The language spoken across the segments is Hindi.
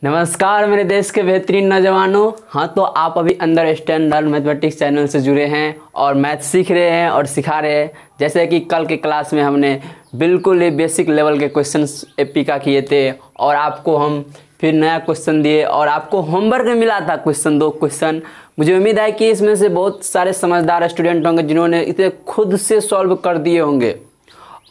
नमस्कार मेरे देश के बेहतरीन नौजवानों। हाँ, तो आप अभी अंडर स्टैंडर्ड मैथमेटिक्स चैनल से जुड़े हैं और मैथ सीख रहे हैं और सिखा रहे हैं। जैसे कि कल के क्लास में हमने बिल्कुल ही बेसिक लेवल के क्वेश्चंस एपी का किए थे और आपको हम फिर नया क्वेश्चन दिए और आपको होमवर्क में मिला था दो क्वेश्चन। मुझे उम्मीद है कि इसमें से बहुत सारे समझदार स्टूडेंट होंगे जिन्होंने इसे खुद से सॉल्व कर दिए होंगे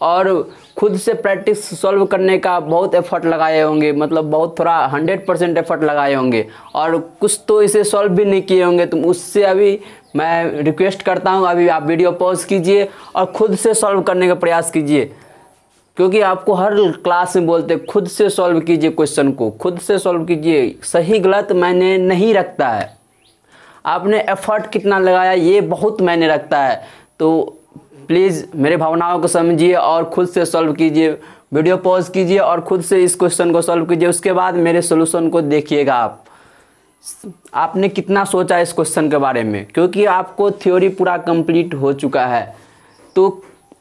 और खुद से प्रैक्टिस सॉल्व करने का बहुत एफर्ट लगाए होंगे, मतलब बहुत थोड़ा 100% एफर्ट लगाए होंगे और कुछ तो इसे सॉल्व भी नहीं किए होंगे। तो उससे अभी मैं रिक्वेस्ट करता हूं, अभी आप वीडियो पॉज कीजिए और खुद से सॉल्व करने का प्रयास कीजिए, क्योंकि आपको हर क्लास में बोलते खुद से सॉल्व कीजिए, क्वेश्चन को खुद से सॉल्व कीजिए। सही गलत मायने नहीं रखता है, आपने एफर्ट कितना लगाया ये बहुत मायने रखता है। तो प्लीज़ मेरे भावनाओं को समझिए और खुद से सॉल्व कीजिए। वीडियो पॉज कीजिए और खुद से इस क्वेश्चन को सॉल्व कीजिए, उसके बाद मेरे सॉल्यूशन को देखिएगा। आपने कितना सोचा इस क्वेश्चन के बारे में, क्योंकि आपको थ्योरी पूरा कंप्लीट हो चुका है। तो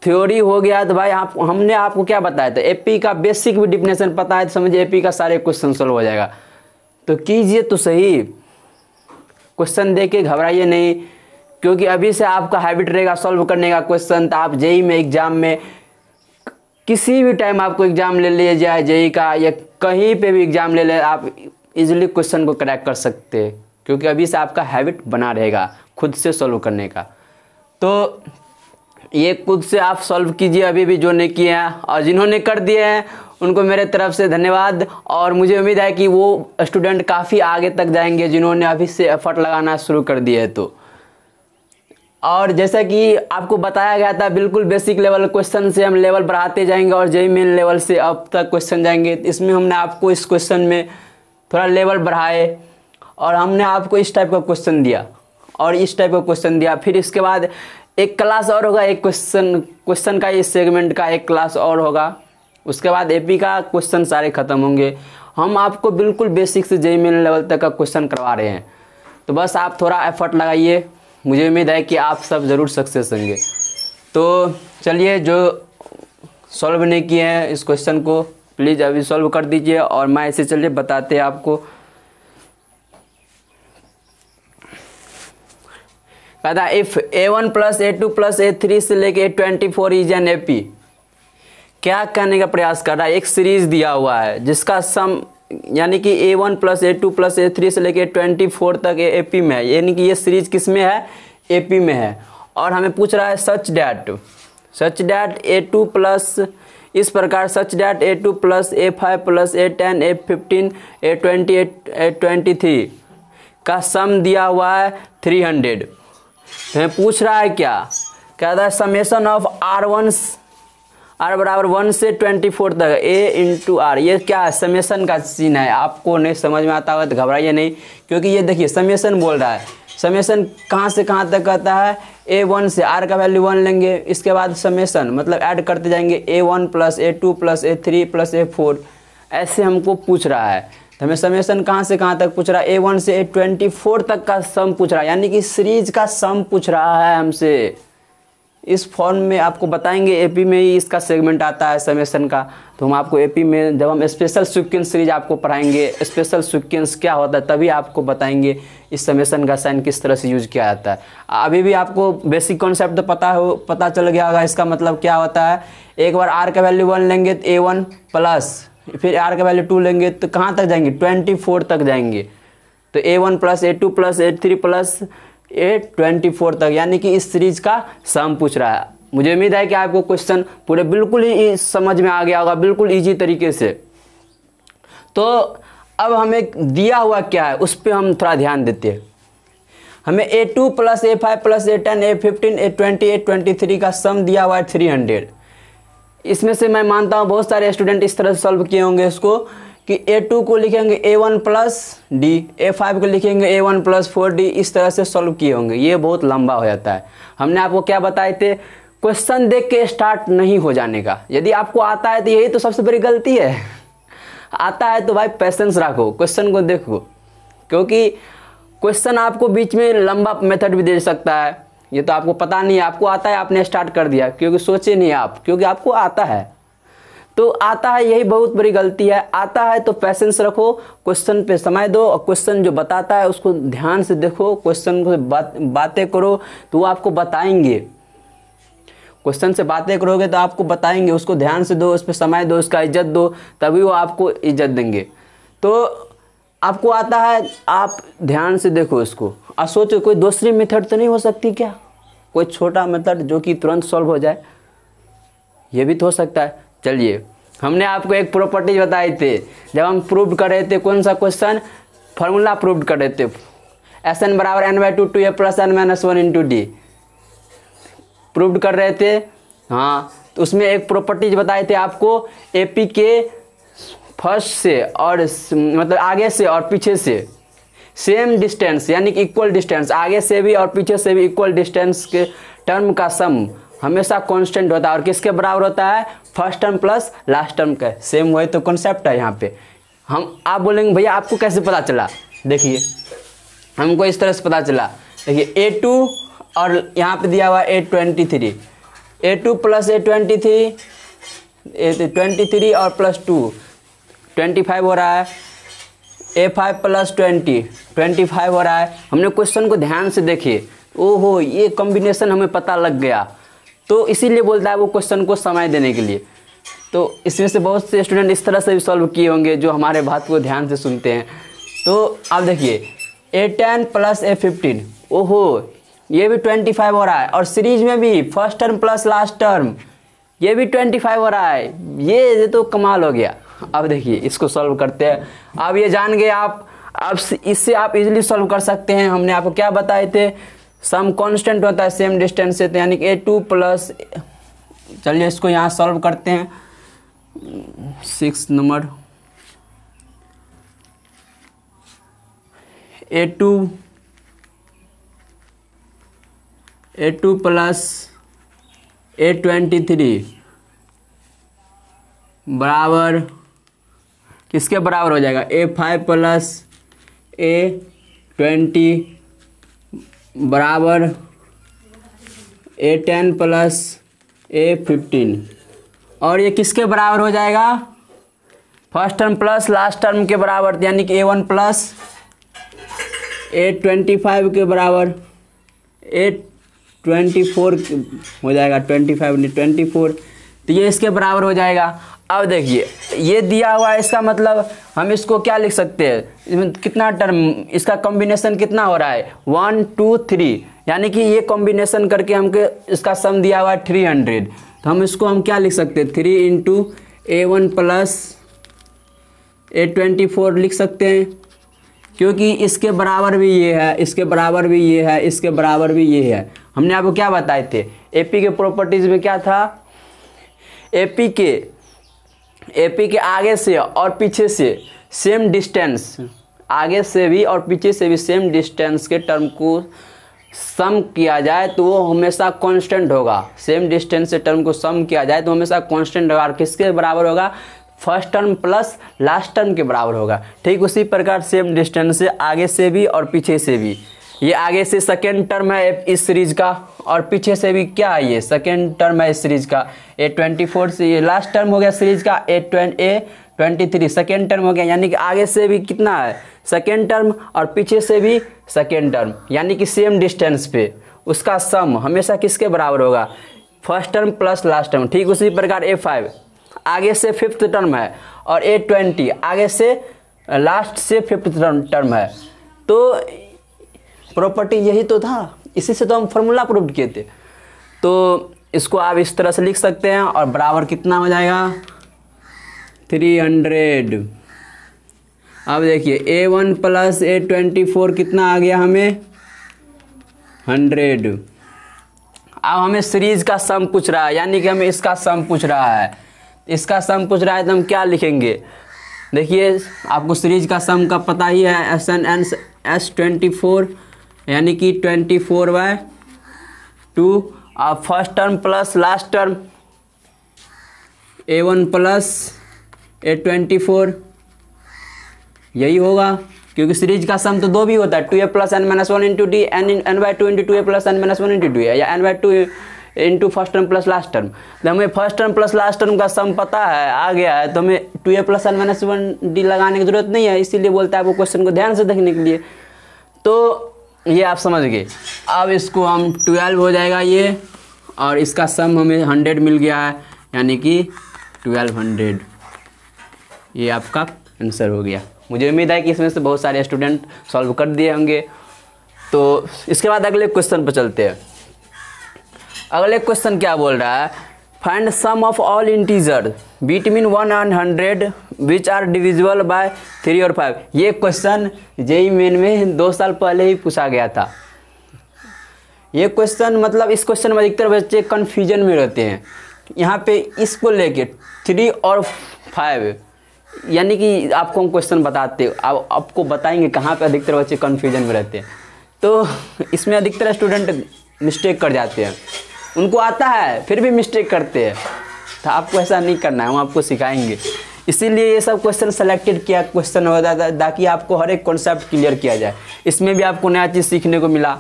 थ्योरी हो गया तो भाई हमने आपको क्या बताया था, एपी का बेसिक भी डिफिनेशन पता है तो समझिए एपी का सारे क्वेश्चन सॉल्व हो जाएगा। तो कीजिए तो सही, क्वेश्चन देख के घबराइए नहीं, क्योंकि अभी से आपका हैबिट रहेगा सॉल्व करने का क्वेश्चन। तो आप जेई में एग्जाम में किसी भी टाइम आपको एग्जाम ले लिया जाए, जेई का या कहीं पे भी एग्जाम ले ले, आप इजीली क्वेश्चन को क्रैक कर सकते हैं, क्योंकि अभी से आपका हैबिट बना रहेगा खुद से सॉल्व करने का। तो ये खुद से आप सॉल्व कीजिए अभी भी जो नहीं किए हैं, और जिन्होंने कर दिए हैं उनको मेरे तरफ से धन्यवाद। और मुझे उम्मीद है कि वो स्टूडेंट काफ़ी आगे तक जाएंगे जिन्होंने अभी से एफर्ट लगाना शुरू कर दिया है। तो और जैसा कि आपको बताया गया था, बिल्कुल बेसिक लेवल क्वेश्चन से हम लेवल बढ़ाते जाएंगे और जेई मेन लेवल से अब तक क्वेश्चन जाएंगे। इसमें हमने आपको इस क्वेश्चन में थोड़ा लेवल बढ़ाए और हमने आपको इस टाइप का क्वेश्चन दिया और इस टाइप का क्वेश्चन दिया। फिर इसके बाद एक क्लास और होगा, एक क्वेश्चन का इस सेगमेंट का एक क्लास और होगा। उसके बाद एपी का क्वेश्चन सारे खत्म होंगे। हम आपको बिल्कुल बेसिक से जेई मेन लेवल तक का क्वेश्चन करवा रहे हैं। तो बस आप थोड़ा एफर्ट लगाइए, मुझे उम्मीद है कि आप सब ज़रूर सक्सेस होंगे। तो चलिए, जो सॉल्व नहीं किए हैं इस क्वेश्चन को प्लीज़ अभी सॉल्व कर दीजिए और मैं इसे चलिए बताते हैं आपको। कहता इफ़ A1 + A2 + A3 से लेके A24 इज एन एपी। क्या कहने का प्रयास कर रहा है, एक सीरीज दिया हुआ है जिसका सम यानी कि A1 + A2 + A3 से लेके 24 तक एपी में है, यानी कि ये सीरीज किस में है, एपी में है। और हमें पूछ रहा है सच डैट A2 प्लस इस प्रकार such that A2 + A5 + A10 A15 A20 A23 का सम दिया हुआ है 300। तो हमें पूछ रहा है क्या, कहता है समेशन ऑफ R बराबर 1 से 24 तक A × R। ये क्या है, समेशन का सीन है। आपको नहीं समझ में आता होगा तो घबराइए नहीं, क्योंकि ये देखिए समेशन बोल रहा है। समेशन कहाँ से कहाँ तक कहता है, A1 से R का वैल्यू 1 लेंगे, इसके बाद समेशन मतलब ऐड करते जाएंगे A1 + A2 + A3 + A4, ऐसे हमको पूछ रहा है। तो हमें समेशन कहाँ से कहाँ तक पूछ रहा है, A1 से A24 तक का सम पूछ रहा है, यानी कि सीरीज का सम पूछ रहा है हमसे। इस फॉर्म में आपको बताएंगे, एपी में ही इसका सेगमेंट आता है समेशन का। तो हम आपको एपी में जब हम स्पेशल सीक्वेंस सीरीज आपको पढ़ाएंगे, स्पेशल सीक्वेंस क्या होता है तभी आपको बताएंगे इस समेशन का साइन किस तरह से यूज किया जाता है। अभी भी आपको बेसिक कॉन्सेप्ट तो पता चल गया होगा इसका मतलब क्या होता है। एक बार आर का वैल्यू 1 लेंगे तो A1 प्लस, फिर आर का वैल्यू 2 लेंगे तो कहाँ तक जाएंगे, 24 तक जाएंगे। तो A1 + A2 + A3 + A24 तक, यानी कि इस सीरीज का सम पूछ रहा है। मुझे उम्मीद है कि आपको क्वेश्चन पूरे बिल्कुल ही समझ में आ गया होगा, बिल्कुल इजी तरीके से। तो अब हमें दिया हुआ क्या है उस पर हम थोड़ा ध्यान देते हैं। हमें A2 + A5 + A10 A15 A20 A23 का सम दिया हुआ है 300। इसमें से मैं मानता हूँ बहुत सारे स्टूडेंट इस तरह से सॉल्व किए होंगे इसको कि A2 को लिखेंगे A1 + D, A5 को लिखेंगे A1 + 4D, इस तरह से सॉल्व किए होंगे। ये बहुत लंबा हो जाता है। हमने आपको क्या बताए थे, क्वेश्चन देख के स्टार्ट नहीं हो जाने का। यदि आपको आता है तो यही तो सबसे बड़ी गलती है। आता है तो भाई पेशेंस रखो, क्वेश्चन को देखो, क्योंकि क्वेश्चन आपको बीच में लंबा मेथड भी दे सकता है। ये तो आपको पता नहीं है, आपको आता है आपने स्टार्ट कर दिया, क्योंकि सोचे नहीं आप, क्योंकि आपको आता है। तो आता है, यही बहुत बड़ी गलती है। आता है तो पेशेंस रखो, क्वेश्चन पे समय दो और क्वेश्चन जो बताता है उसको ध्यान से देखो, क्वेश्चन को बातें करो तो वो आपको बताएंगे। क्वेश्चन से बातें करोगे तो आपको बताएंगे, उसको ध्यान से दो, उस पर समय दो, उसका इज्जत दो, तभी वो आपको इज्जत देंगे। तो आपको आता है, आप ध्यान से देखो उसको और सोचो कोई दूसरी मेथड तो नहीं हो सकती क्या, कोई छोटा मेथड जो कि तुरंत सॉल्व हो जाए, ये भी तो हो सकता है। चलिए, हमने आपको एक प्रॉपर्टीज बताए थे जब हम प्रूव कर रहे थे, कौन सा क्वेश्चन, फार्मूला प्रूव कर रहे थे, Sn बराबर n/2 2a plus n-1 into D prove कर रहे थे। हाँ, तो उसमें एक प्रॉपर्टीज बताए थे आपको, AP के फर्स्ट से और मतलब आगे से और पीछे से सेम डिस्टेंस यानी कि इक्वल डिस्टेंस, आगे से भी और पीछे से भी इक्वल डिस्टेंस के टर्म का सम हमेशा कांस्टेंट होता है और किसके बराबर होता है, first term plus last term का। सेम वही तो कॉन्सेप्ट है यहाँ पे। आप बोलेंगे भैया आपको कैसे पता चला, देखिए हमको इस तरह से पता चला। देखिए A2 और यहाँ पे दिया हुआ A23, A2 प्लस A23 और प्लस 2 25 हो रहा है, A5 प्लस 25 हो रहा है। हमने क्वेश्चन को ध्यान से देखिए, ओहो ये कॉम्बिनेशन हमें पता लग गया, तो इसीलिए बोलता है वो क्वेश्चन को समय देने के लिए। तो इसमें से बहुत से स्टूडेंट इस तरह से भी सॉल्व किए होंगे जो हमारे बात को ध्यान से सुनते हैं। तो आप देखिए A10 प्लस A15, ओहो ये भी 25 हो रहा है, और सीरीज में भी first term plus last term ये भी 25 हो रहा है। ये तो कमाल हो गया। अब देखिए इसको सॉल्व करते हैं। अब ये जान गए आप, अब इससे आप इजीली सॉल्व कर सकते हैं। हमने आपको क्या बताए थे, सम कांस्टेंट होता है सेम डिस्टेंस से, तो यानी कि A2 प्लस, चलिए इसको यहाँ सॉल्व करते हैं। 6 नंबर A2 प्लस A23 बराबर किसके बराबर हो जाएगा, A5 प्लस A20 बराबर A10 प्लस A15, और ये किसके बराबर हो जाएगा, first term plus last term के बराबर, यानी कि A1 प्लस A25 के बराबर, A24 हो जाएगा, 25 नहीं 24, तो ये इसके बराबर हो जाएगा। अब देखिए ये दिया हुआ है, इसका मतलब हम इसको क्या लिख सकते हैं, इसमें कितना टर्म, इसका कॉम्बिनेशन कितना हो रहा है, 1 2 3, यानी कि ये कॉम्बिनेशन करके हमको इसका सम दिया हुआ है 300। तो हम इसको हम क्या लिख सकते हैं, 3 इंटू A1 प्लस A24 लिख सकते हैं, क्योंकि इसके बराबर भी ये है, इसके बराबर भी ये है, इसके बराबर भी ये है। हमने आपको क्या बताए थे, AP के प्रॉपर्टीज में क्या था, AP के आगे से और पीछे से सेम डिस्टेंस, आगे से भी और पीछे से भी सेम डिस्टेंस के टर्म को सम किया जाए तो वो हमेशा कांस्टेंट होगा। सेम डिस्टेंस से टर्म को सम किया जाए तो हमेशा कांस्टेंट होगा, और किसके बराबर होगा, first term plus last term के बराबर होगा। ठीक उसी प्रकार सेम डिस्टेंस से आगे से भी और पीछे से भी, ये आगे से सेकेंड टर्म है इस सीरीज का, और पीछे से भी क्या है, ये सेकेंड टर्म है इस सीरीज का। A24 से ये लास्ट टर्म हो गया सीरीज का, A23 सेकेंड टर्म हो गया, यानी कि आगे से भी कितना है, सेकेंड टर्म, और पीछे से भी सेकेंड टर्म, यानी कि सेम डिस्टेंस पे उसका सम हमेशा किसके बराबर होगा, first term plus last term. ठीक उसी प्रकार A5 आगे से फिफ्थ टर्म है, और A20 आगे से लास्ट से फिफ्थ टर्म है। तो प्रॉपर्टी यही तो था, इसी से तो हम फार्मूला प्रूव किए थे। तो इसको आप इस तरह से लिख सकते हैं, और बराबर कितना हो जाएगा, 300। अब देखिए A1 प्लस A24 कितना आ गया हमें, 100। अब हमें सीरीज का सम पूछ रहा है, यानी कि हमें इसका सम पूछ रहा है, इसका सम पूछ रहा है, तो हम क्या लिखेंगे, देखिए आपको सीरीज का सम का पता ही है, S24 यानी कि 24/2, और first term plus last term A1 plus A24 यही होगा, क्योंकि सीरीज का सम तो 2 भी होता है, 2a plus n-1 into D, n/2 into 2a plus n-1 into 2 या n/2 into first term plus last term. तो हमें first term plus last term का सम पता है, आ गया है, तो हमें 2a + n - 1d लगाने की जरूरत नहीं है, इसीलिए बोलता है आपको क्वेश्चन को ध्यान से देखने के लिए। तो ये आप समझ गए। अब इसको हम 12 हो जाएगा ये, और इसका सम हमें 100 मिल गया है, यानी कि 1200। ये आपका आंसर हो गया। मुझे उम्मीद है कि इसमें से बहुत सारे स्टूडेंट सॉल्व कर दिए होंगे। तो इसके बाद अगले क्वेश्चन पर चलते हैं। अगले क्वेश्चन क्या बोल रहा है, find sum of all integer between 1 and 100 which are divisible by 3 और 5। ये क्वेश्चन जेईई मेन में 2 साल पहले ही पूछा गया था। ये क्वेश्चन मतलब इस क्वेश्चन में अधिकतर बच्चे कन्फ्यूजन में रहते हैं। यहाँ पे इसको लेके 3 और 5, यानी कि आपको हम क्वेश्चन बताते, आपको बताएंगे कहाँ पे अधिकतर बच्चे कन्फ्यूजन में रहते हैं। तो इसमें अधिकतर स्टूडेंट मिस्टेक कर जाते हैं, उनको आता है फिर भी मिस्टेक करते हैं। तो आपको ऐसा नहीं करना है, हम आपको सिखाएंगे। इसीलिए ये सब क्वेश्चन सेलेक्टेड किया क्वेश्चन होता था, ताकि आपको हर एक कॉन्सेप्ट क्लियर किया जाए। इसमें भी आपको नया चीज़ सीखने को मिला,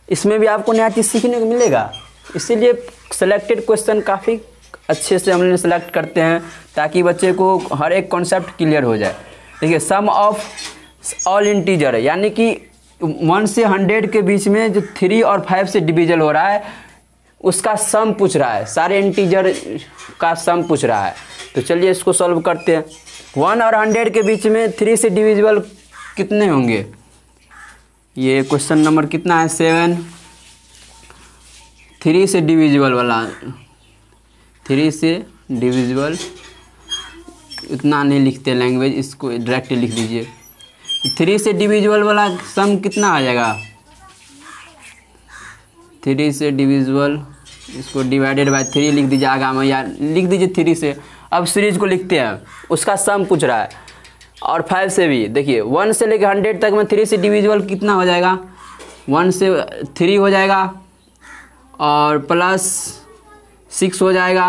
इसमें भी आपको नया चीज़ सीखने को मिलेगा। इसीलिए सेलेक्टेड क्वेश्चन काफ़ी अच्छे से हमने सेलेक्ट करते हैं, ताकि बच्चे को हर एक कॉन्सेप्ट क्लियर हो जाए। देखिए, सम ऑफ ऑल इंटीजर है, यानी कि 1 से 100 के बीच में जो 3 और 5 से डिविजन हो रहा है, उसका सम पूछ रहा है, सारे इंटीजर का सम पूछ रहा है। तो चलिए इसको सॉल्व करते हैं। 1 और 100 के बीच में 3 से डिविजिबल कितने होंगे? ये क्वेश्चन नंबर कितना है? 7। 3 से डिविजिबल वाला, 3 से डिविजिबल उतना नहीं लिखते लैंग्वेज, इसको डायरेक्ट लिख दीजिए। 3 से डिविजिबल वाला सम कितना आ जाएगा? 3 से डिविजिबल, इसको डिवाइडेड बाय 3 लिख दीजिए आगा में, या लिख दीजिए 3 से। अब सीरीज को लिखते हैं, उसका सम पूछ रहा है। और 5 से भी देखिए, 1 से लेकर 100 तक में 3 से डिविजिबल कितना हो जाएगा? 1 से 3 हो जाएगा, और प्लस 6 हो जाएगा।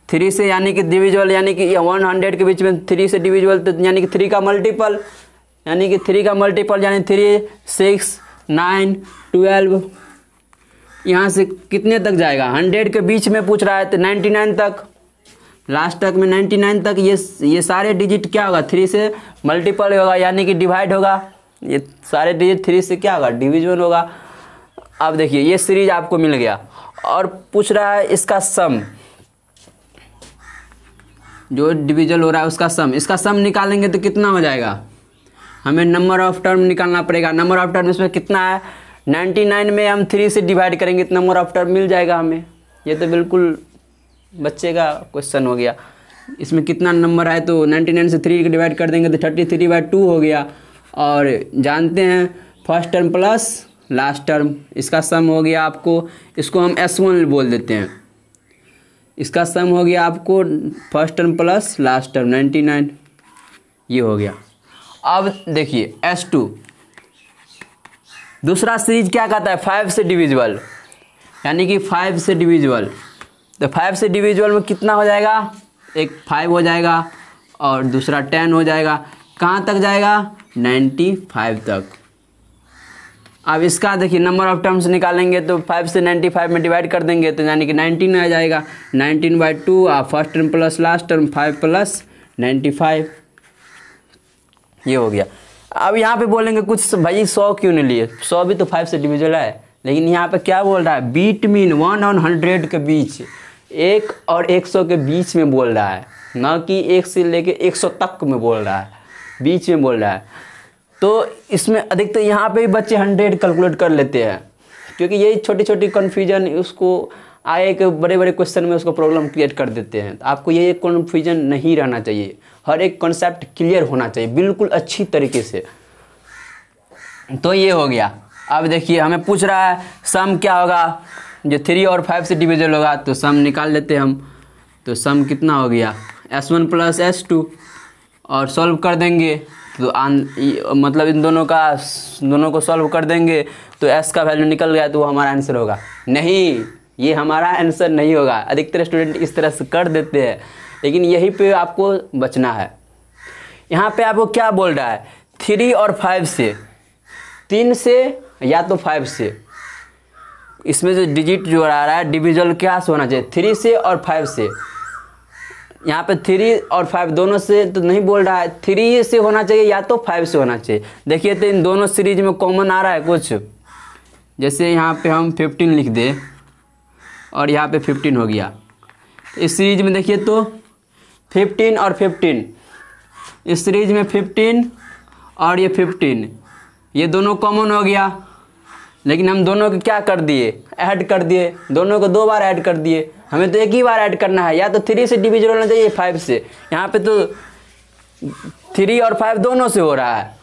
3 से यानी कि डिविजिबल, यानी कि 100 के बीच में 3 से डिविजिबल, तो यानी कि 3 का मल्टीपल, यानी कि 3 का मल्टीपल यानी 3, 6, 9, 12। यहाँ से कितने तक जाएगा? 100 के बीच में पूछ रहा है, तो 99 तक, लास्ट तक में 99 तक। ये सारे डिजिट क्या होगा? 3 से मल्टीपल होगा, यानी कि डिवाइड होगा। ये सारे डिजिट 3 से क्या होगा? डिवीजन होगा। अब देखिए, ये सीरीज आपको मिल गया, और पूछ रहा है इसका सम, जो डिविजन हो रहा है उसका सम। इसका सम निकालेंगे तो कितना हो जाएगा? हमें नंबर ऑफ टर्म निकालना पड़ेगा। नंबर ऑफ टर्म इसमें कितना है? 99 में हम 3 से डिवाइड करेंगे तो नंबर ऑफ टर्म मिल जाएगा हमें। ये तो बिल्कुल बच्चे का क्वेश्चन हो गया। इसमें कितना नंबर है, तो 99 से 3 डिवाइड कर देंगे तो 33/2 हो गया। और जानते हैं first term plus last term, इसका सम हो गया आपको, इसको हम S1 बोल देते हैं। इसका सम हो गया आपको first term plus last term 99, ये हो गया। अब देखिए S2, दूसरा सीरीज क्या कहता है? 5 से डिविजिबल, यानी कि 5 से डिविजिबल। तो 5 से डिविजिबल में कितना हो जाएगा? एक 5 हो जाएगा, और दूसरा 10 हो जाएगा। कहाँ तक जाएगा? 95 तक। अब इसका देखिए, नंबर ऑफ टर्म्स निकालेंगे तो 5 से 95 में डिवाइड कर देंगे, तो यानी कि 19 आ जाएगा। 19/2, first term plus last term, 5 + 95, ये हो गया। अब यहाँ पे बोलेंगे कुछ, भाई 100 क्यों नहीं लिए? 100 भी तो 5 से डिविजिबल है। लेकिन यहाँ पे क्या बोल रहा है? बिटवीन 1 और 100 के बीच, 1 और 100 के बीच में बोल रहा है, ना कि 1 से लेके 100 तक में बोल रहा है, बीच में बोल रहा है। तो इसमें अधिकतर यहाँ पे भी बच्चे 100 कैलकुलेट कर लेते हैं, क्योंकि यही छोटी छोटी कन्फ्यूजन उसको आए कि बड़े बड़े क्वेश्चन में उसको प्रॉब्लम क्रिएट कर देते हैं। आपको ये कन्फ्यूजन नहीं रहना चाहिए, हर एक कॉन्सेप्ट क्लियर होना चाहिए बिल्कुल अच्छी तरीके से। तो ये हो गया। अब देखिए, हमें पूछ रहा है सम क्या होगा? जो 3 और 5 से डिविजन होगा, तो सम निकाल लेते हैं हम। तो सम कितना हो गया? S1 + S2, और सॉल्व कर देंगे तो मतलब इन दोनों को सॉल्व कर देंगे तो S का वैल्यू निकल गया, तो वो हमारा आंसर होगा। नहीं, ये हमारा आंसर नहीं होगा। अधिकतर स्टूडेंट इस तरह से कर देते हैं, लेकिन यहीं पे आपको बचना है। यहाँ पे आपको क्या बोल रहा है? 3 और 5 से, 3 से या तो 5 से, इसमें जो डिजिट जो आ रहा है डिविजल क्या से होना चाहिए, 3 से और 5 से। यहाँ पे 3 और 5 दोनों से तो नहीं बोल रहा है, 3 से होना चाहिए या तो 5 से होना चाहिए। देखिए तो इन दोनों सीरीज में कॉमन आ रहा है कुछ, जैसे यहाँ पे हम 15 लिख दे और यहाँ पे 15 हो गया। इस सीरीज में देखिए तो 15 और 15, इस सीरीज में 15 और ये 15, ये दोनों कॉमन हो गया। लेकिन हम दोनों को क्या कर दिए, ऐड कर दिए, दोनों को 2 बार ऐड कर दिए। हमें तो एक ही बार ऐड करना है, या तो 3 से डिविजन होना चाहिए 5 से। यहाँ पे तो 3 और 5 दोनों से हो रहा है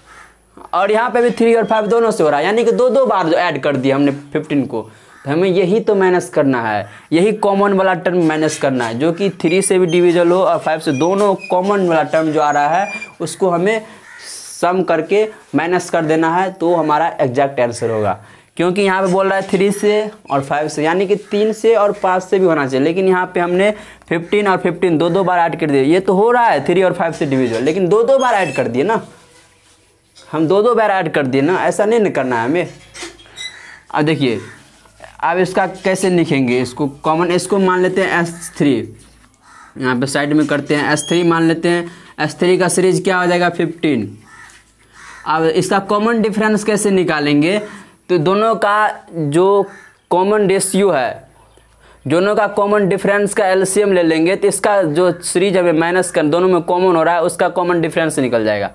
और यहाँ पे भी 3 और 5 दोनों से हो रहा है, यानी कि 2 बार जो ऐड कर दिया हमने 15 को। तो हमें यही तो माइनस करना है, यही कॉमन वाला टर्म माइनस करना है, जो कि 3 से भी डिविजन हो और 5 से, दोनों कॉमन वाला टर्म जो आ रहा है उसको हमें सम करके माइनस कर देना है, तो हमारा एग्जैक्ट आंसर होगा। क्योंकि यहाँ पे बोल रहा है 3 से और 5 से, यानी कि 3 से और 5 से भी होना चाहिए। लेकिन यहाँ पे हमने 15 और 15 2 बार ऐड कर दिए। ये तो हो रहा है 3 और 5 से डिविजन, लेकिन 2 बार ऐड कर दिए ना, हम 2 बार ऐड कर दिए ना, ऐसा नहीं करना है हमें। अब देखिए अब इसका कैसे लिखेंगे, इसको कॉमन, इसको मान लेते हैं S3, यहाँ पे साइड में करते हैं S3 मान लेते हैं। S3 का सीरीज क्या हो जाएगा 15। अब इसका कॉमन डिफरेंस कैसे निकालेंगे, तो दोनों का जो कॉमन रेशियो है, दोनों का कॉमन डिफरेंस का एलसीएम ले लेंगे, तो इसका जो सीरीज हमें माइनस कर, दोनों में कॉमन हो रहा है, उसका कॉमन डिफरेंस निकल जाएगा।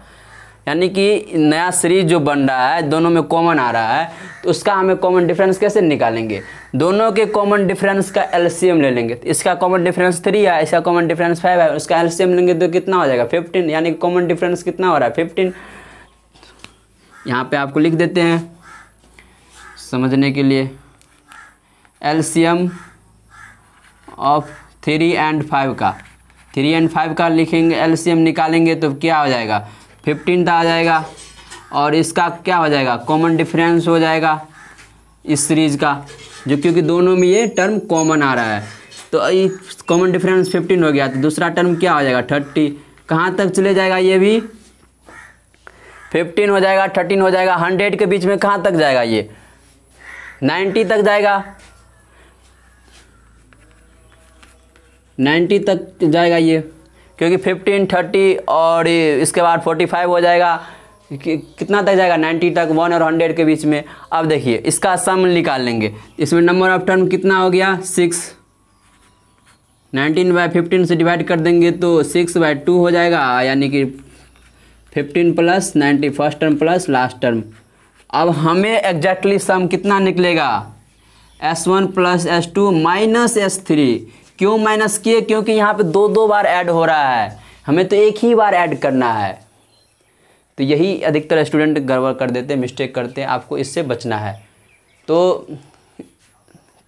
यानी कि नया सीरीज जो बन रहा है दोनों में कॉमन आ रहा है, तो उसका हमें कॉमन डिफरेंस कैसे निकालेंगे, दोनों के कॉमन डिफरेंस का एलसीएम ले लेंगे। तो इसका कॉमन डिफरेंस 3 है, इसका कॉमन डिफरेंस 5 है, उसका एलसीएम लेंगे तो कितना हो जाएगा 15, यानी कि कॉमन डिफरेंस कितना हो रहा है 15। यहाँ पे आपको लिख देते हैं समझने के लिए, एलसीएम ऑफ 3 और 5 का, 3 और 5 का लिखेंगे, एलसीएम निकालेंगे तो क्या हो जाएगा 15 आ जाएगा, और इसका क्या हो जाएगा कॉमन डिफरेंस हो जाएगा इस सीरीज का, जो क्योंकि दोनों में ये टर्म कॉमन आ रहा है, तो कॉमन डिफरेंस 15 हो गया। तो दूसरा टर्म क्या हो जाएगा 30, कहाँ तक चले जाएगा, ये भी 15 हो जाएगा, 13 हो जाएगा, 100 के बीच में कहाँ तक जाएगा, ये 90 तक जाएगा, 90 तक जाएगा ये, क्योंकि 15, 30 और इसके बाद 45 हो जाएगा, कितना तक जाएगा 90 तक, 1 और 100 के बीच में। अब देखिए इसका सम निकाल लेंगे, इसमें नंबर ऑफ टर्म कितना हो गया 6, 19/15 से डिवाइड कर देंगे तो 6/2 हो जाएगा, यानी कि 15 + 90 first term plus last term. अब हमें एग्जैक्टली सम कितना निकलेगा S1 + S2 - S3। क्यों माइनस किए, क्योंकि यहाँ पे 2 बार ऐड हो रहा है, हमें तो एक ही बार ऐड करना है। तो यही अधिकतर स्टूडेंट गड़बड़ कर देते हैं, मिस्टेक करते हैं, आपको इससे बचना है। तो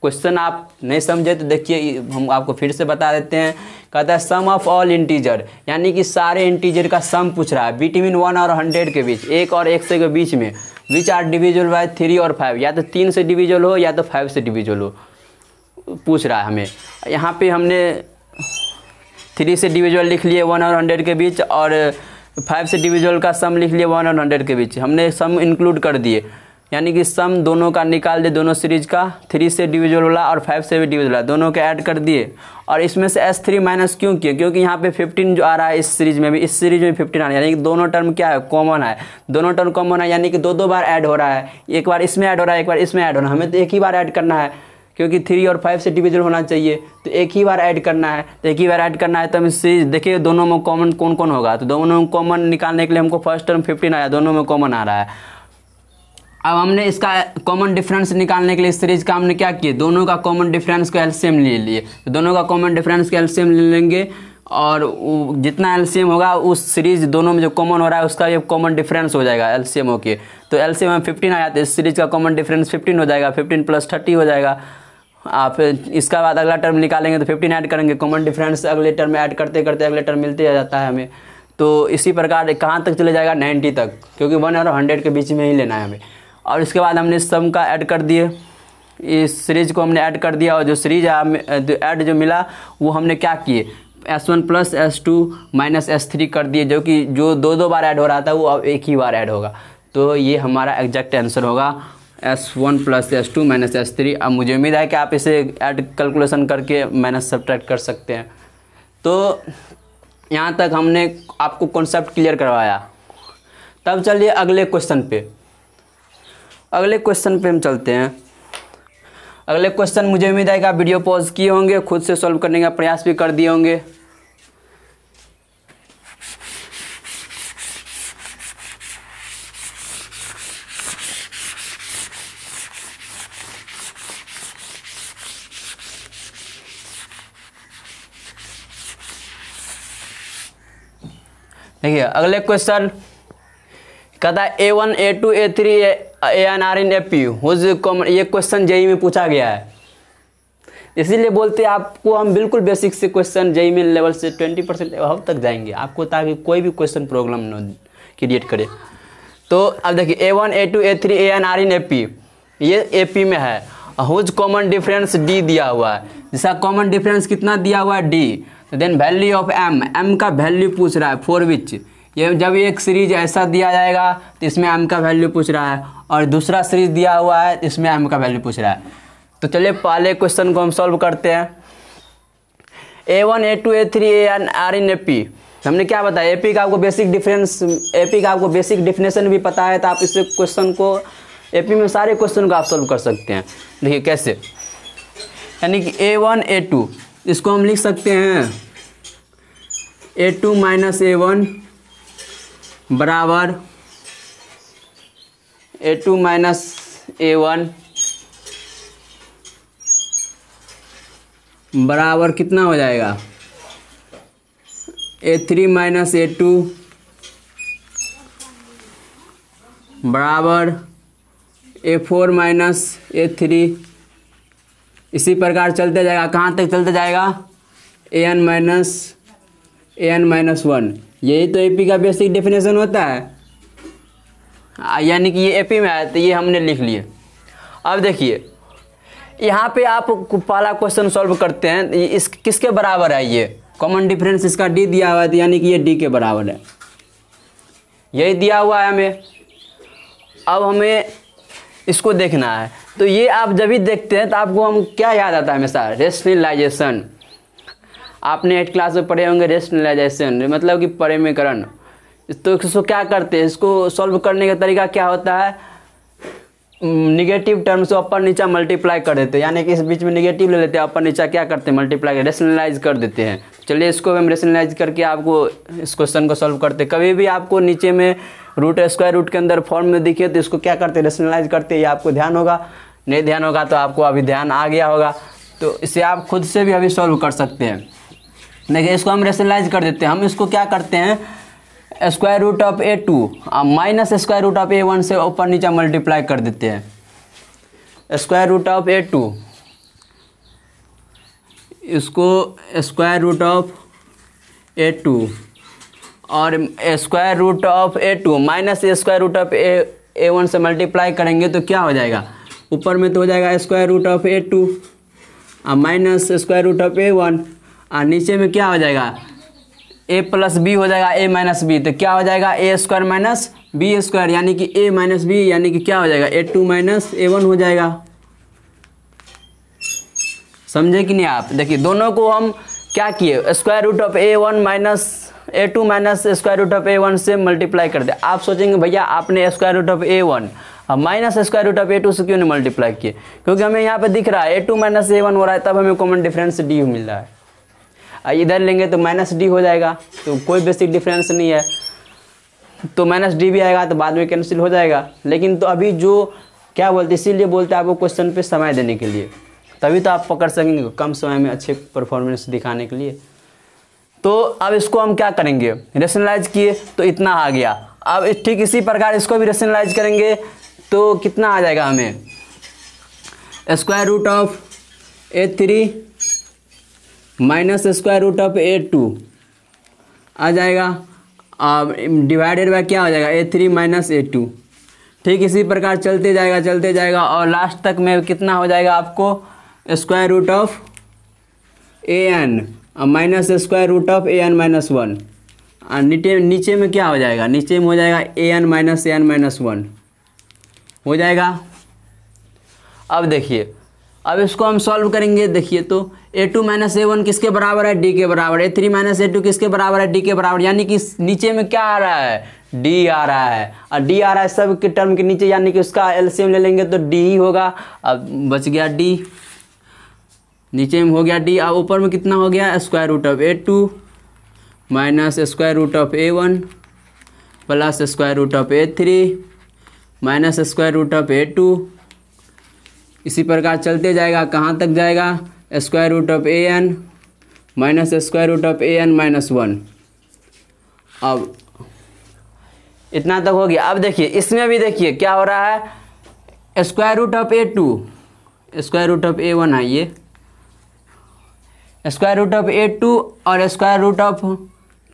क्वेश्चन आप नहीं समझे तो देखिए हम आपको फिर से बता देते हैं। कहता है सम ऑफ ऑल इंटीजर, यानी कि सारे इंटीजर का सम पूछ रहा है बिटवीन 1 और 100 के बीच, 1 और 100 के बीच में, विच आर डिविजिबल बाय 3 और 5, या तो 3 से डिविजिबल हो या तो 5 से डिविजिबल हो, पूछ रहा है हमें। यहाँ पे हमने 3 से डिविजिबल लिख लिए 1 और 100 के बीच, और 5 से डिविजिबल का सम लिख लिए 1 और 100 के बीच, हमने सम इंक्लूड कर दिए, यानी कि सम दोनों का निकाल दे, दोनों सीरीज का, 3 से डिविजिबल वाला और 5 से भी डिविजिबल वाला, दोनों के ऐड कर दिए। और इसमें से S3 माइनस क्यों किए, क्योंकि यहाँ पे 15 जो आ रहा है इस सीरीज में भी, इस सीरीज में 15 आ रहा है, यानी कि दोनों टर्म क्या है कॉमन है, दोनों टर्म कॉमन है, यानी कि 2 बार ऐड हो रहा है, एक बार इसमें ऐड हो रहा है, एक बार इसमें ऐड हो रहा है। हमें तो एक ही बार ऐड करना है, क्योंकि 3 और 5 से डिविजिबल होना चाहिए, तो एक ही बार ऐड करना है, तो एक ही बार ऐड करना है। तो हम सीरीज देखिए दोनों में कॉमन कौन कौन होगा, तो दोनों में कॉमन निकालने के लिए हमको फर्स्ट टर्म 15 आया, दोनों में कॉमन आ रहा है। अब हमने इसका कॉमन डिफरेंस निकालने के लिए इस सीरीज का हमने क्या किया, दोनों का कॉमन डिफरेंस का एलसीएम ले लिए, तो दोनों का कॉमन डिफरेंस का एलसीएम ले लेंगे, और जितना एलसीएम होगा उस सीरीज दोनों में जो कॉमन हो रहा है उसका ये कॉमन डिफरेंस हो जाएगा एलसीएम होके। तो एलसीएम में 15 आया, तो इस सीरीज का कॉमन डिफरेंस 15 हो जाएगा, 15 + 30 हो जाएगा। आप इसका बाद अगला टर्म निकालेंगे तो 15 ऐड करेंगे, कॉमन डिफरेंस अगले टर्म में ऐड करते करते अगले टर्म मिलते जाता है हमें। तो इसी प्रकार कहाँ तक चले जाएगा 90 तक, क्योंकि 1 और 100 के बीच में ही लेना है हमें। और इसके बाद हमने सम का ऐड कर दिए, इस सीरीज को हमने ऐड कर दिया, और जो सीरीज ऐड जो मिला वो हमने क्या किए S1 + S2 - S3 कर दिए, जो कि जो 2 बार ऐड हो रहा था वो अब एक ही बार ऐड होगा। तो ये हमारा एग्जैक्ट आंसर होगा S1 plus S2 minus S3। अब मुझे उम्मीद है कि आप इसे ऐड कैलकुलेशन करके माइनस सब्ट्रैक्ट कर सकते हैं। तो यहाँ तक हमने आपको कॉन्सेप्ट क्लियर करवाया। तब चलिए अगले क्वेश्चन पे हम चलते हैं। अगले क्वेश्चन मुझे उम्मीद है कि आप वीडियो पॉज किए होंगे, खुद से सॉल्व करने का प्रयास भी कर दिए होंगे। देखिए अगले क्वेश्चन कहता है A1 A2 A3 AN RN AP whose common. ये क्वेश्चन जेईई में पूछा गया है, इसीलिए बोलते हैं आपको हम बिल्कुल बेसिक से क्वेश्चन जेईई में लेवल से 20% अब तक जाएंगे आपको, ताकि कोई भी क्वेश्चन प्रॉब्लम न क्रिएट करे। तो अब देखिए A1 A2 A3 AN RN AP, ये AP में है। हुज कॉमन डिफरेंस D दिया हुआ है, जिसका कॉमन डिफरेंस कितना दिया हुआ है D। Then value of M का वैल्यू पूछ रहा है फॉर विच। ये जब एक सीरीज ऐसा दिया जाएगा तो इसमें M का वैल्यू पूछ रहा है, और दूसरा सीरीज दिया हुआ है इसमें M का वैल्यू पूछ रहा है। तो चलिए पहले क्वेश्चन को हम सॉल्व करते हैं। A1 A2 A3 AN RN AP, हमने क्या बताया AP का आपको बेसिक डिफरेंस, AP का आपको बेसिक डिफिनेशन भी पता है, तो आप इस क्वेश्चन को AP में सारे क्वेश्चन को आप सॉल्व कर सकते हैं। देखिए कैसे, यानी कि A1 A2 इसको हम लिख सकते हैं A2 माइनस A1 बराबर A2 माइनस A1 बराबर कितना हो जाएगा A3 माइनस A2 बराबर A4 माइनस A3। इसी प्रकार चलते जाएगा, कहाँ तक चलते जाएगा AN माइनस 1। यही तो AP का बेसिक डेफिनेशन होता है, यानी कि ये AP में आया तो ये हमने लिख लिए। अब देखिए यहाँ पे आप पहला क्वेश्चन सॉल्व करते हैं, इस किसके बराबर है, ये कॉमन डिफरेंस इसका D दिया हुआ है, यानी कि ये D के बराबर है, यही दिया हुआ है हमें। अब हमें इसको देखना है, तो ये आप जब भी देखते हैं तो आपको हम क्या याद आता है हमेशा, रेशनलाइजेशन। आपने 8 क्लास में पढ़े होंगे रेशनलाइजेशन, मतलब कि परिमेयकरण। तो इसको क्या करते हैं, इसको सॉल्व करने का तरीका क्या होता है, निगेटिव टर्म से ऊपर नीचा मल्टीप्लाई कर देते हैं, यानी कि इस बीच में निगेटिव ले लेते हैं, ऊपर नीचा क्या करते हैं मल्टीप्लाई, रेशनलाइज कर देते हैं। चलिए इसको हम रेशनलाइज करके आपको इस क्वेश्चन को सॉल्व करते हैं। कभी भी आपको नीचे में रूट स्क्वायर रूट के अंदर फॉर्म में दिखे तो इसको क्या करते हैं रेशनलाइज करते हैं, ये आपको ध्यान होगा, नहीं ध्यान होगा तो आपको अभी ध्यान आ गया होगा, तो इसे आप खुद से भी अभी सॉल्व कर सकते हैं। देखिए इसको हम रेशनलाइज कर देते हैं, हम इसको क्या करते हैं square root of A2 minus square root of A1 से ऊपर नीचा मल्टीप्लाई कर देते हैं। स्क्वायर रूट ऑफ A2, इसको स्क्वायर रूट ऑफ A2 और square root of A2 minus square root of A1 से मल्टीप्लाई करेंगे तो क्या हो जाएगा, ऊपर में तो हो जाएगा square root of A2 minus square root of A1, और नीचे में क्या हो जाएगा A प्लस B हो जाएगा A माइनस B, तो क्या हो जाएगा A square minus B square, यानी कि A माइनस B, यानी कि क्या हो जाएगा A2 माइनस A1 हो जाएगा। समझे कि नहीं आप। देखिए दोनों को हम क्या किए, square root of A1 minus A2 minus square root of A1 से मल्टीप्लाई कर दे। आप सोचेंगे भैया आपने स्क्वायर रूट ऑफ A1 अब minus square root of A2 से क्यों नहीं मल्टीप्लाई किए, क्योंकि हमें यहाँ पे दिख रहा है A2 माइनस A1 हो रहा है, तब हमें कॉमन डिफरेंस D मिल रहा है। इधर लेंगे तो माइनस D हो जाएगा, तो कोई बेसिक डिफरेंस नहीं है, तो माइनस D भी आएगा तो बाद में कैंसिल हो जाएगा। लेकिन तो अभी जो क्या बोलते, इसीलिए बोलते हैं आपको क्वेश्चन पे समय देने के लिए, तभी तो आप पकड़ सकेंगे कम समय में अच्छे परफॉर्मेंस दिखाने के लिए। तो अब इसको हम क्या करेंगे, रेशनलाइज किए तो इतना आ गया। अब ठीक इसी प्रकार इसको भी रेशनलाइज करेंगे तो कितना आ जाएगा हमें, square root of A3 minus square root of A2 आ जाएगा, अब डिवाइडेड बाय क्या हो जाएगा A3 माइनस A2। ठीक इसी प्रकार चलते जाएगा और लास्ट तक में कितना हो जाएगा आपको, square root of AN minus square root of AN minus 1, और नीचे में क्या हो जाएगा, नीचे में हो जाएगा AN माइनस 1 हो जाएगा। अब देखिए, अब इसको हम सॉल्व करेंगे। देखिए तो a2 माइनस a1 किसके बराबर है, d के बराबर। a3 माइनस a2 किसके बराबर है, d के बराबर। यानी कि नीचे में क्या आ रहा है, d आ रहा है, और d आ रहा है सब के टर्म के नीचे, यानी कि उसका एलसीएम ले लेंगे तो d ही होगा। अब बच गया d, नीचे में हो गया d। अब ऊपर में कितना हो गया, square root of a2 minus square root of a1 plus square root of a3 minus square root of a2। इसी प्रकार चलते जाएगा, कहाँ तक जाएगा, square root of an minus square root of an minus 1। अब इतना तक हो गया। अब देखिए इसमें भी देखिए क्या हो रहा है, square root of a2 square root of a1 है, ये स्क्वायर रूट ऑफ a2 और स्क्वायर रूट ऑफ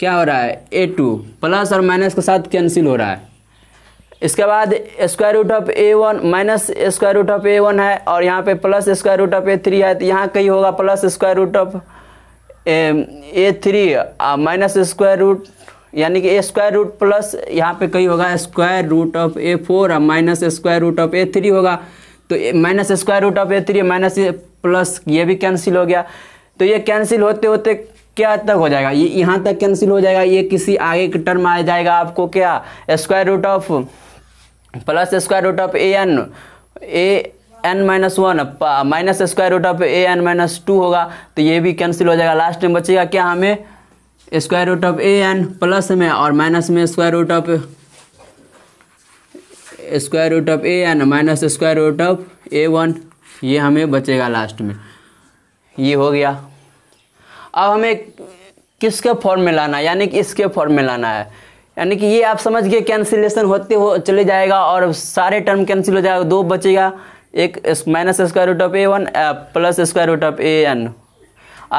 क्या हो रहा है, a2 प्लस और माइनस के साथ कैंसिल हो रहा है। इसके बाद square root of a1 minus square root of a1 है, और यहाँ पे plus square root of a3 है, तो यहाँ कहीं होगा plus square root of a3 minus square root, यानी कि a स्क्वायर रूट प्लस यहाँ पे कहीं होगा स्क्वायर रूट ऑफ a4 और minus square root of a3 होगा। तो minus square root of a3 minus plus ये भी कैंसिल हो गया। तो ये कैंसिल होते होते क्या तक हो जाएगा, ये यहाँ तक कैंसिल हो जाएगा, ये किसी आगे के टर्म आ जाएगा आपको क्या, square root of plus square root of an minus 1 minus square root of an minus 2 होगा। तो ये भी कैंसिल हो जाएगा। लास्ट में बचेगा क्या, हमें square root of an plus में और माइनस में square root of an minus square root of a1, ये हमें बचेगा लास्ट में। ये हो गया। अब हमें किसके फॉर्म में लाना है, यानी कि इसके फॉर्म में लाना है, यानी कि ये आप समझ गए कैंसिलेशन होते हो चले जाएगा और सारे टर्म कैंसिल हो जाएगा, दो बचेगा, एक minus square root of a1 plus square root of an,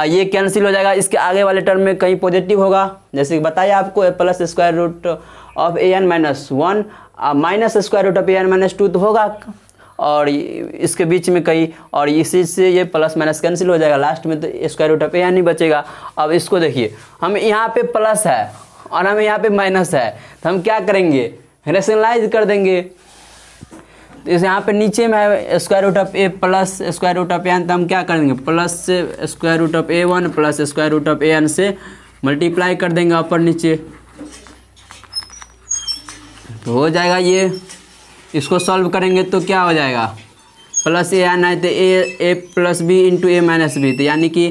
ये कैंसिल हो जाएगा। इसके आगे वाले टर्म में कहीं पॉजिटिव होगा, जैसे कि बताया आपको plus square root of an minus 1 minus square root of an minus 2 तो होगा, और इसके बीच में कहीं, और इसी से ये प्लस माइनस कैंसिल हो जाएगा, लास्ट में तो स्क्वायर रूट ऑफ an ही बचेगा। अब इसको देखिए, हम यहाँ पे प्लस है और हमें यहाँ पे माइनस है, तो हम क्या करेंगे, रेशनलाइज कर देंगे। तो यहाँ पे नीचे में है square root of a plus square root of an, तो हम क्या करेंगे, प्लस से square root of a1 plus square root of an से मल्टीप्लाई कर देंगे ऊपर नीचे, तो हो जाएगा ये। इसको सॉल्व करेंगे तो क्या हो जाएगा, प्लस an है तो a plus B into a minus B, तो यानी कि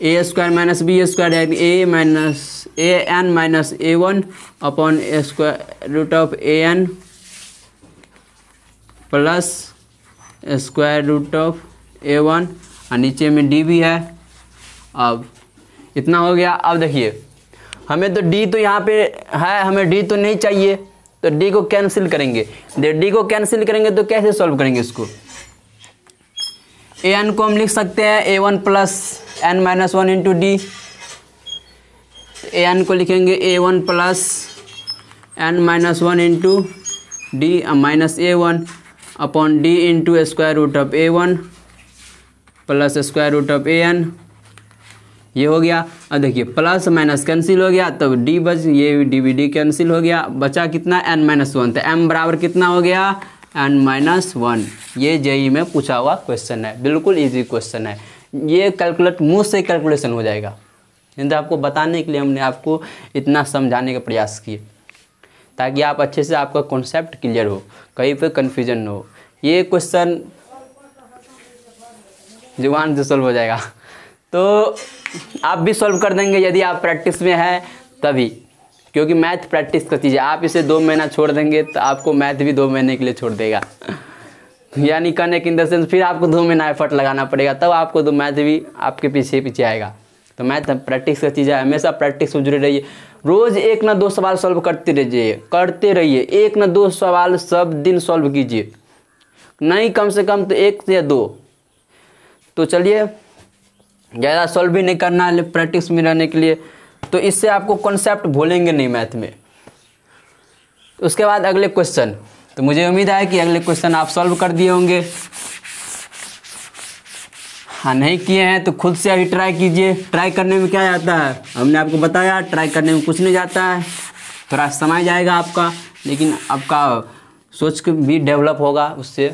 a square minus B square है a minus an minus a1 upon square root of an plus square root of a1, और नीचे में d भी है। अब इतना हो गया। अब देखिए हमें तो d तो यहाँ पे है, हमें d तो नहीं चाहिए, तो d को कैंसिल करेंगे। d को कैंसिल करेंगे तो कैसे सॉल्व करेंगे इसको, an को हम लिख सकते हैं a1 plus n minus 1 into D, an को लिखेंगे a1 plus n minus 1 into D minus a1 upon D into square root of a1 plus square root of an, ये हो गया। अब देखिए प्लस माइनस कैंसिल हो गया, तब डी बच, ये डी भी डी कैंसिल हो गया, बचा कितना n माइनस 1, तो m बराबर कितना हो गया, n माइनस 1। ये जेईई में पूछा हुआ क्वेश्चन है, बिल्कुल इजी क्वेश्चन है, ये कैलकुलेट मुंह से कैलकुलेशन हो जाएगा। तो आपको बताने के लिए हमने आपको इतना समझाने का प्रयास किए, ताकि आप अच्छे से आपका कॉन्सेप्ट क्लियर हो, कहीं पे कन्फ्यूजन न हो। ये क्वेश्चन जुबान से सॉल्व हो जाएगा, तो आप भी सॉल्व कर देंगे यदि आप प्रैक्टिस में हैं तभी, क्योंकि मैथ प्रैक्टिस का चीज़ है। आप इसे 2 महीना छोड़ देंगे तो आपको मैथ भी 2 महीने के लिए छोड़ देगा, यानी कहने की इन द सेंस फिर आपको 2 महीना एफर्ट लगाना पड़ेगा, तब आपको तो मैथ भी आपके पीछे पीछे आएगा। तो मैथ प्रैक्टिस का चीज़ है, हमेशा प्रैक्टिस में जुड़े रहिए, रोज़ 1 ना 2 सवाल सॉल्व करते रहिए, 1 ना 2 सवाल सब दिन सॉल्व कीजिए, नहीं कम से कम तो 1 या 2। तो चलिए, ज़्यादा सॉल्व भी नहीं करना है प्रैक्टिस में रहने के लिए, तो इससे आपको कॉन्सेप्ट भूलेंगे नहीं मैथ में। उसके बाद अगले क्वेश्चन, तो मुझे उम्मीद है कि अगले क्वेश्चन आप सॉल्व कर दिए होंगे। हाँ, नहीं किए हैं तो खुद से अभी ट्राई कीजिए। ट्राई करने में क्या जाता है, हमने आपको बताया ट्राई करने में कुछ नहीं जाता है, थोड़ा समय जाएगा आपका, लेकिन आपका सोच के भी डेवलप होगा उससे,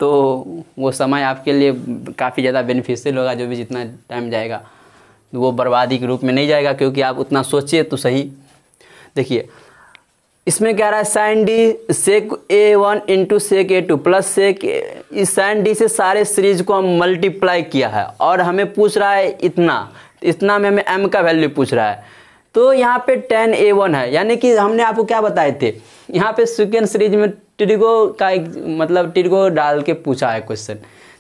तो वो समय आपके लिए काफ़ी ज़्यादा बेनिफिशियल होगा। जो भी जितना टाइम जाएगा वो बर्बादी के रूप में नहीं जाएगा, क्योंकि आप उतना सोचिए तो सही। देखिए इसमें क्या रहा है, sine D sec A1 into sec A2 plus sec, इस साइन डी से सारे सीरीज को हम मल्टीप्लाई किया है और हमें पूछ रहा है इतना में हमें m का वैल्यू पूछ रहा है। तो यहाँ पे tan A1 है, यानी कि हमने आपको क्या बताए थे, यहाँ पे सेकेंड सीरीज में ट्रिगो का मतलब ट्रिगो डाल के पूछा है क्वेश्चन,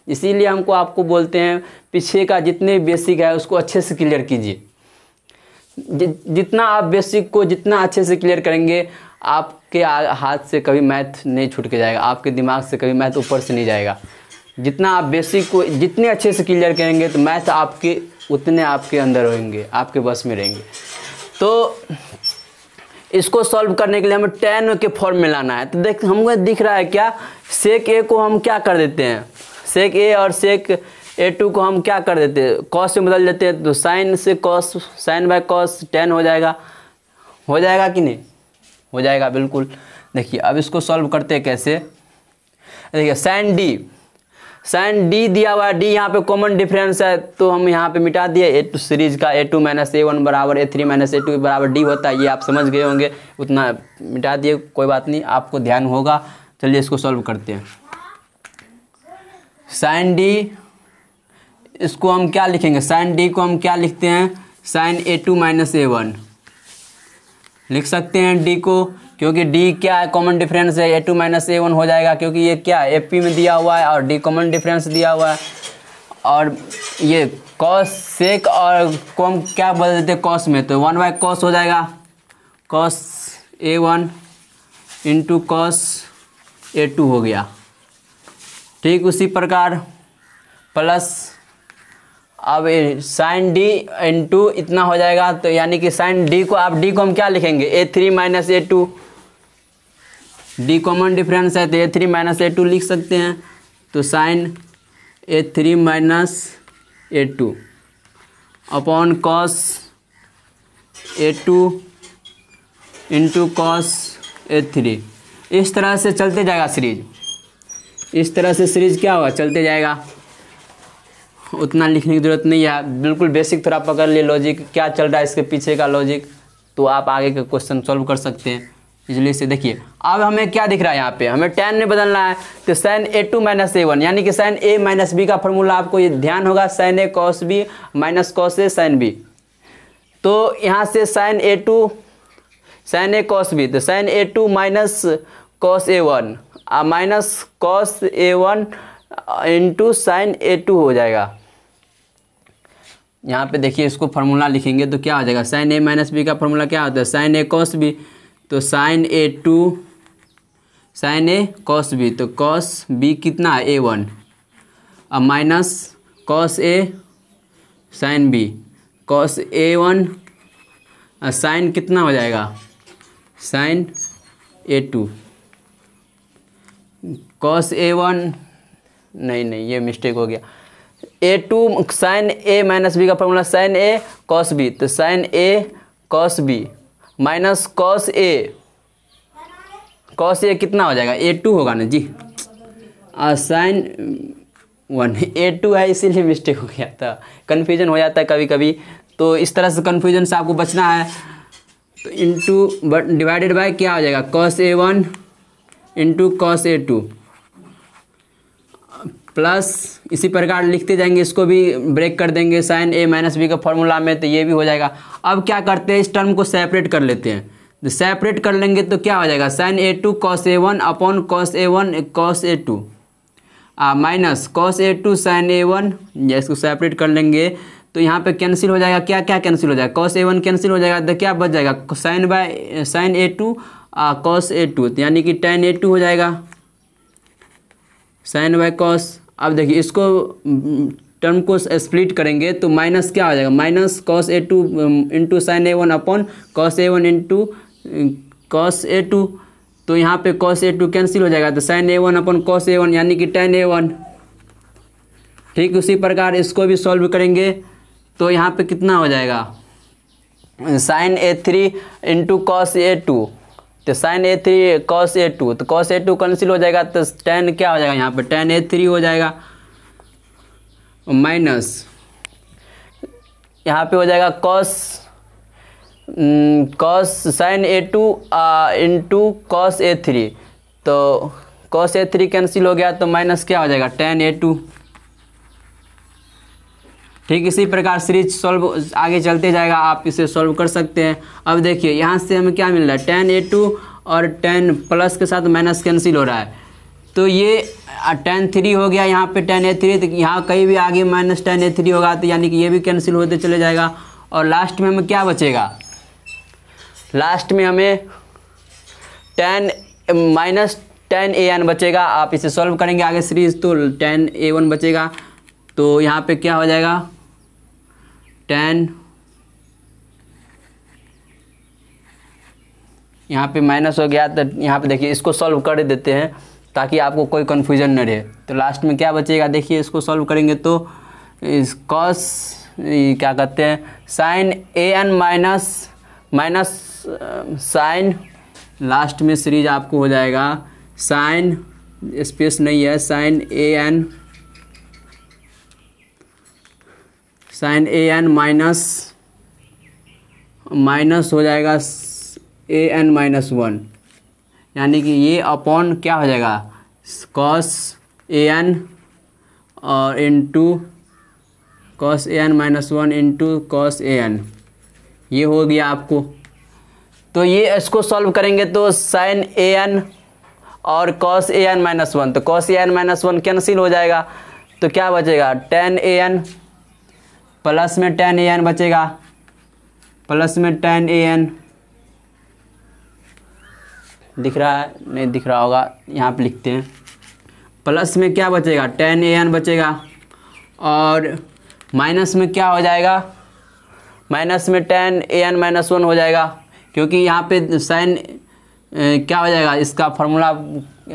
इसीलिए हमको आपको बोलते हैं पीछे का जितने बेसिक है उसको अच्छे से क्लियर कीजिए। जितना आप बेसिक को जितना अच्छे से क्लियर करेंगे, आपके हाथ से कभी मैथ नहीं छूट के जाएगा, आपके दिमाग से कभी मैथ ऊपर से नहीं जाएगा। जितना आप बेसिक को जितने अच्छे से क्लियर करेंगे तो मैथ आपके उतने आपके अंदर होंगे, आपके बस में रहेंगे। तो इसको सॉल्व करने के लिए हमें tan के फॉर्म में लाना है। तो देख हमको दिख रहा है क्या, सेक A को हम क्या कर देते हैं, सेक A और सेक A2 को हम क्या कर देते हैं, कॉस में बदल देते हैं। तो साइन से cos, sine by cos tan हो जाएगा कि नहीं, हो जाएगा बिल्कुल। देखिए अब इसको सॉल्व करते हैं कैसे। देखिए साइन डी दिया हुआ है, डी यहाँ पे कॉमन डिफरेंस है तो हम यहाँ पे मिटा दिए। A2 सीरीज का A2 माइनस A1 बराबर A3 माइनस A2 बराबर डी होता है, ये आप समझ गए होंगे, उतना मिटा दिए, कोई बात नहीं, आपको ध्यान होगा। चलिए इसको सॉल्व करते हैं। साइन डी, इसको हम क्या लिखेंगे, साइन डी को हम क्या लिखते हैं, साइन A2 माइनस A1 लिख सकते हैं डी को, क्योंकि डी क्या है, कॉमन डिफरेंस है, A2 माइनस A1 हो जाएगा, क्योंकि ये क्या है AP में दिया हुआ है और डी कॉमन डिफरेंस दिया हुआ है। और ये कॉस सेक और को हम क्या बदल देते हैं कॉस में, तो 1 बाय कॉस हो जाएगा, cos A1 into cos A2 हो गया। ठीक उसी प्रकार प्लस अब साइन डी इंटू इतना हो जाएगा, तो यानी कि साइन डी को, आप डी को हम क्या लिखेंगे, A3 minus A2, D common difference है तो A3 माइनस A2 लिख सकते हैं। तो sine A3 minus A2 upon cos A2 into cos A3, इस तरह से चलते जाएगा सीरीज, इस तरह से सीरीज क्या होगा, चलते जाएगा। उतना लिखने की ज़रूरत नहीं है, बिल्कुल बेसिक थोड़ा पकड़ लिए लॉजिक क्या चल रहा है इसके पीछे का लॉजिक, तो आप आगे के क्वेश्चन सॉल्व कर सकते हैं इजली से। देखिए अब हमें क्या दिख रहा है, यहाँ पे हमें tan में बदलना है, तो साइन A2 माइनस A1 यानी कि साइन A माइनस B का फॉर्मूला आपको ये ध्यान होगा, sine A cos B minus cos A sine B। तो यहाँ से sine A2 sine A cos B, तो sine A2 minus cos A1 minus cos A1 into sine A2 हो जाएगा। यहाँ पे देखिए इसको फार्मूला लिखेंगे तो क्या हो जाएगा, साइन A माइनस B का फार्मूला क्या होता है, साइन A कॉस B, तो sine A2 sine A cos B, तो कॉस B कितना है A1 अब minus cos A sine B, cos A1 sine कितना हो जाएगा, साइन A2 कॉस A1, नहीं ये मिस्टेक हो गया, A2 sine A minus B का formula sine A cos B, तो sine A cos B minus cos A कितना हो जाएगा, A2 होगा ना जी, साइन 1 A2 है इसीलिए मिस्टेक हो गया था, कन्फ्यूजन हो जाता है कभी कभी, तो इस तरह से कन्फ्यूजन से आपको बचना है। तो इंटू डिवाइडेड बाय क्या हो जाएगा, cos A1 into cos A2 plus इसी प्रकार लिखते जाएंगे, इसको भी ब्रेक कर देंगे साइन A माइनस B का फॉर्मूला में, तो ये भी हो जाएगा। अब क्या करते हैं, इस टर्म को सेपरेट कर लेते हैं, तो सेपरेट कर लेंगे तो क्या हो जाएगा, sine A2 cos A1 upon cos A1 cos A2 minus cos A2 sine A1, या इसको सेपरेट कर लेंगे तो यहाँ पे कैंसिल हो जाएगा, क्या क्या कैंसिल हो जाएगा, कॉस A1 कैंसिल हो जाएगा, तो क्या बच जाएगा, sign by sine A2 cos A2, यानी कि tan A2 हो जाएगा, साइन बाय कॉस। अब देखिए इसको टर्म को स्प्लिट करेंगे तो माइनस क्या हो जाएगा, minus cos A2 into sine A1 upon cos A1 into cos A2, तो यहाँ पे कॉस A2 कैंसिल हो जाएगा, तो sign A1 upon cos A1 यानी कि tan A1। ठीक उसी प्रकार इसको भी सॉल्व करेंगे तो यहाँ पे कितना हो जाएगा, sign A3 into cos A2 तो साइन A3 कॉस A2, तो कॉस A2 कैंसिल हो जाएगा, तो tan क्या हो जाएगा यहाँ पे, tan A3 हो जाएगा माइनस यहाँ पे हो जाएगा cos sine A2 into cos A3, तो कॉस A3 कैंसिल हो गया तो माइनस क्या हो जाएगा, tan A2। ठीक इसी प्रकार सीरीज सॉल्व आगे चलते जाएगा, आप इसे सॉल्व कर सकते हैं। अब देखिए यहाँ से हमें क्या मिल रहा है, tan A2 और tan प्लस के साथ माइनस कैंसिल हो रहा है, तो ये tan 3 हो गया यहाँ पे tan A3, तो यहाँ कहीं भी आगे माइनस tan A3 होगा, तो यानी कि ये भी कैंसिल होते चले जाएगा। और लास्ट में हमें क्या बचेगा, लास्ट में हमें माइनस tan AN बचेगा। आप इसे सॉल्व करेंगे आगे सीरीज तो tan A1 बचेगा, तो यहाँ पे क्या हो जाएगा, tan यहाँ पे माइनस हो गया, तो यहाँ पे देखिए इसको सॉल्व कर देते हैं ताकि आपको कोई कन्फ्यूजन न रहे। तो लास्ट में क्या बचेगा, देखिए इसको सॉल्व करेंगे तो इस कॉस क्या कहते हैं sine AN minus sine, last में सीरीज आपको हो जाएगा साइन स्पेस नहीं है, साइन AN माइनस हो जाएगा AN माइनस 1, यानी कि ये अपॉन क्या हो जाएगा कॉस AN और into cos AN minus 1 into cos AN, ये हो गया आपको। तो ये इसको सॉल्व करेंगे तो साइन AN और कॉस AN माइनस 1, तो कॉस AN माइनस 1 कैंसिल हो जाएगा, तो क्या बचेगा tan AN प्लस में tan AN बचेगा, प्लस में tan AN दिख रहा है, नहीं दिख रहा होगा, यहाँ पे लिखते हैं, प्लस में क्या बचेगा tan AN बचेगा, और माइनस में क्या हो जाएगा, माइनस में tan AN माइनस 1 हो जाएगा, क्योंकि यहाँ पे साइन क्या हो जाएगा इसका formula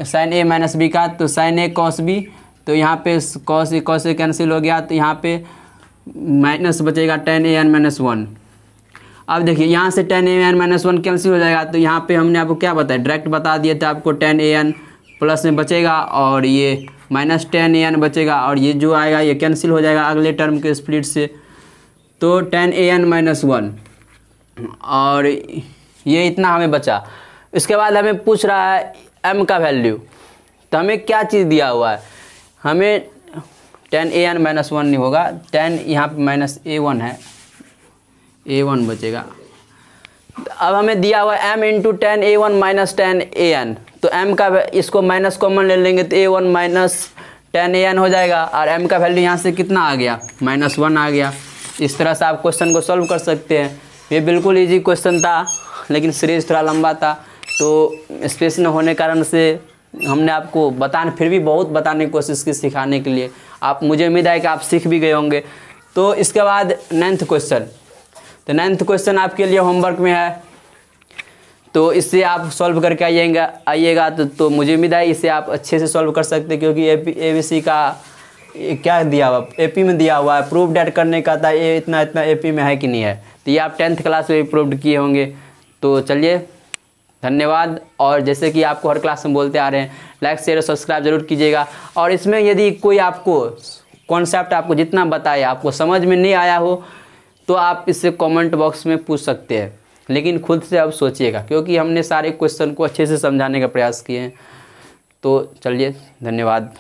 sine A minus B का, तो साइन A कॉस B, तो यहाँ पे कॉस A कैंसिल हो गया, तो यहाँ पे माइनस बचेगा tan AN माइनस 1। अब देखिए यहाँ से tan AN माइनस 1 कैंसिल हो जाएगा, तो यहाँ पे हमने आपको क्या बताया, डायरेक्ट बता दिए थे आपको, tan AN प्लस में बचेगा और ये माइनस tan AN बचेगा, और ये जो आएगा ये कैंसिल हो जाएगा अगले टर्म के स्प्लिट से, तो tan AN माइनस 1, और ये इतना हमें बचा। इसके बाद हमें पूछ रहा है m का वैल्यू, तो हमें क्या चीज़ दिया हुआ है, हमें tan AN माइनस 1 नहीं होगा, tan यहाँ पे माइनस A1 है, A1 बचेगा। अब हमें दिया हुआ है m into tan A1 minus tan AN, तो m का इसको माइनस कॉमन ले लेंगे तो A1 माइनस tan AN हो जाएगा, और m का वैल्यू यहाँ से कितना आ गया, माइनस 1 आ गया। इस तरह से आप क्वेश्चन को सॉल्व कर सकते हैं। ये बिल्कुल इजी क्वेश्चन था, लेकिन सीरीज थोड़ा लंबा था, तो स्पेस न होने कारण से हमने आपको फिर भी बहुत बताने की कोशिश की सिखाने के लिए। आप मुझे उम्मीद है कि आप सीख भी गए होंगे। तो इसके बाद 9th क्वेश्चन, तो 9th क्वेश्चन आपके लिए होमवर्क में है, तो इससे आप सॉल्व करके आइएगा तो मुझे उम्मीद है इसे आप अच्छे से सॉल्व कर सकते हैं, क्योंकि ABC का क्या दिया हुआ, AP में दिया हुआ है, प्रूफ डेट करने का था, ये इतना AP में है कि नहीं है, तो ये आप 10th क्लास में भी प्रूव किए होंगे। तो चलिए धन्यवाद, और जैसे कि आपको हर क्लास में बोलते आ रहे हैं, लाइक शेयर और सब्सक्राइब जरूर कीजिएगा। और इसमें यदि कोई आपको कॉन्सेप्ट आपको जितना बताया आपको समझ में नहीं आया हो, तो आप इससे कमेंट बॉक्स में पूछ सकते हैं, लेकिन खुद से अब सोचिएगा, क्योंकि हमने सारे क्वेश्चन को अच्छे से समझाने का प्रयास किए हैं। तो चलिए धन्यवाद।